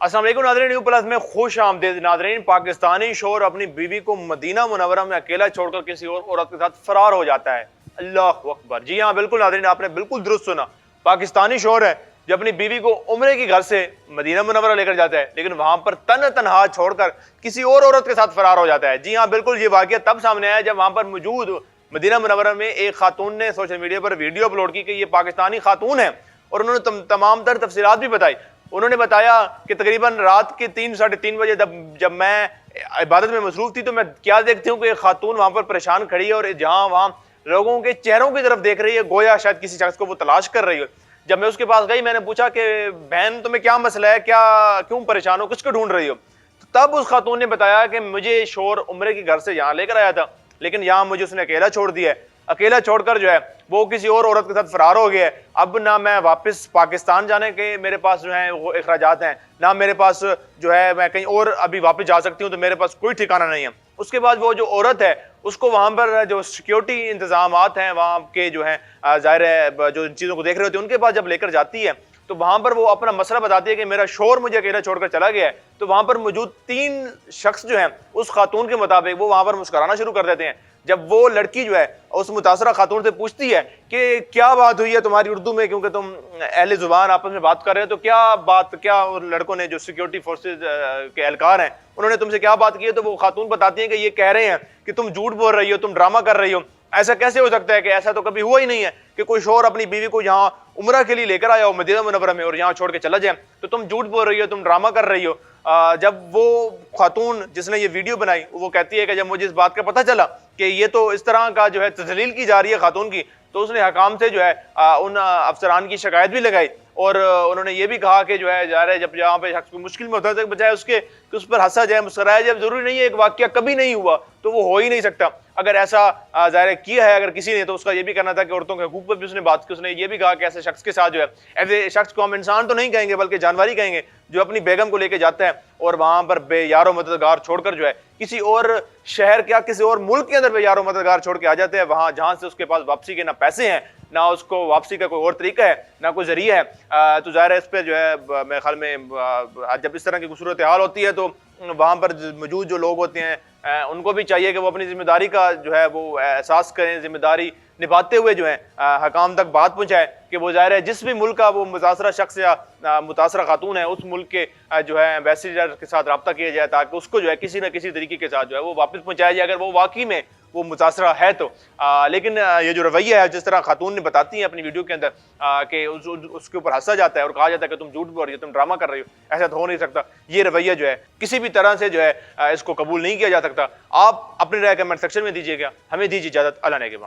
अस्सलाम वालेकुम नाज़रीन, न्यू प्लस में खुश आमदीद नाज़रीन। पाकिस्तानी शोहर अपनी बीवी को मदीना मुनव्वरा में अकेला छोड़कर किसी और औरत के साथ फरार हो जाता है। अल्लाहु अकबर। जी हाँ बिल्कुल नाज़रीन, आपने बिल्कुल दुरुस्त सुना। पाकिस्तानी शोहर है जो अपनी बीवी को उम्रे की घर से मदीना मुनव्वरा लेकर जाता है, लेकिन वहां पर तन्हा छोड़कर किसी और औरत के साथ फरार हो जाता है। जी हाँ बिल्कुल, ये वाक़या तब सामने आया जब वहां पर मौजूद मदीना मुनव्वरा में एक खातून ने सोशल मीडिया पर वीडियो अपलोड की कि ये पाकिस्तानी खातून है, और उन्होंने तमाम तर तफसीलात भी बताई। उन्होंने बताया कि तकरीबन रात के 3 साढ़े 3 बजे जब मैं इबादत में मसरूफ थी तो मैं क्या देखती हूँ कि एक खातून वहां पर परेशान खड़ी है और जहां वहां लोगों के चेहरों की तरफ देख रही है, गोया शायद किसी शख्स को वो तलाश कर रही हो। जब मैं उसके पास गई, मैंने पूछा कि बहन तुम्हें क्या मसला है, क्या क्यों परेशान हो, किसको ढूंढ रही हो? तो तब उस खातून ने बताया कि मुझे शोर उम्रे के घर से यहाँ लेकर आया था, लेकिन यहाँ मुझे उसने अकेला छोड़ दिया है। अकेला छोड़कर जो है वो किसी और औरत के साथ फरार हो गया है। अब ना मैं वापस पाकिस्तान जाने के मेरे पास जो है वो अखराजात हैं, ना मेरे पास जो है मैं कहीं और अभी वापस जा सकती हूँ, तो मेरे पास कोई ठिकाना नहीं है। उसके बाद वो जो औरत है उसको वहां पर जो सिक्योरिटी इंतजामात हैं वहां के जो है जाहिर है जो इन चीज़ों को देख रहे होते हैं उनके पास जब लेकर जाती है तो वहां पर वो अपना मसला बताती है कि मेरा शोर मुझे अकेला छोड़कर चला गया है। तो वहां पर मौजूद 3 शख्स जो हैं उस खातून के मुताबिक वो वहां पर मुस्कुराना शुरू कर देते हैं। जब वो लड़की जो है उस मुतासरा खातून से पूछती है कि क्या बात हुई है तुम्हारी उर्दू में, क्योंकि तुम अहले जुबान आपस में बात कर रहे हो, तो क्या बात, क्या लड़कों ने जो सिक्योरिटी फोर्सेज के एहलकार हैं उन्होंने तुमसे क्या बात की है? तो वो खातून बताती है कि ये कह रहे हैं कि तुम झूठ बोल रही हो, तुम ड्रामा कर रही हो। ऐसा कैसे हो सकता है कि ऐसा तो कभी हुआ ही नहीं है कि कोई शोहर अपनी बीवी को यहाँ उम्रा के लिए लेकर आया हो मदीना मुनव्वरा में और यहाँ छोड़ के चला जाए, तो तुम झूठ बोल रही हो, तुम ड्रामा कर रही हो। जब वो खातून जिसने ये वीडियो बनाई वो कहती है कि जब मुझे इस बात का पता चला कि ये तो इस तरह का जो है तजलील की जा रही है खातून की, तो उसने हकाम से जो है उन अफसरान की शिकायत भी लगाई, और उन्होंने ये भी कहा कि जो है जा रहे जब यहाँ पे शख्स को मुश्किल में होता है बजाय उसके कि उस पर हंसा जाए, मुस्कुराया जाए। जरूरी नहीं है एक वाकया कभी नहीं हुआ तो वो हो ही नहीं सकता। अगर ऐसा जाहिर किया है अगर किसी ने, तो उसका ये भी करना था कि औरतों के हकूक पर भी उसने बात की। उसने ये भी कहा कि ऐसे शख्स के साथ जो है, ऐसे शख्स को हम इंसान तो नहीं कहेंगे बल्कि जानवर ही कहेंगे, जो अपनी बेगम को लेके जाता है और वहां पर बेयारो मददगार छोड़कर जो है किसी और शहर क्या किसी और मुल्क के अंदर बेयारो मददगार छोड़ के आ जाते हैं, वहां जहां से उसके पास वापसी के ना पैसे हैं, ना उसको वापसी का कोई और तरीका है, ना कोई जरिया है। तो ज़ाहिर है इस पर जो है मेरे ख्याल में जब इस तरह की सूरत हाल होती है तो वहाँ पर मौजूद जो लोग होते हैं उनको भी चाहिए कि वो अपनी जिम्मेदारी का जो है वो एहसास करें, जिम्मेदारी निभाते हुए जो है हकाम तक बात पहुँचाए कि वो ज़ाहिर है जिस भी मुल्क का वो मुतासरा शख्स या मुतासरा खातून है उस मुल्क के जो है एम्बेसडर के साथ रब्ता किया जाए ताकि उसको जो है किसी न किसी तरीके के साथ जो है वो वापस पहुँचाया जाए अगर वो वाकई में वो मुतासरा है तो। लेकिन ये जो रवैया है जिस तरह खातून ने बताती है अपनी वीडियो के अंदर कि उसके ऊपर हंसा जाता है और कहा जाता है कि तुम झूठ बोल रही हो, तुम ड्रामा कर रही हो, ऐसा तो हो नहीं सकता। ये रवैया जो है किसी भी तरह से जो है इसको कबूल नहीं किया जा सकता। आप अपनी राय कमेंट सेक्शन में दीजिएगा। हमें दीजिए इजाजत। अल्लाह नेगहबान।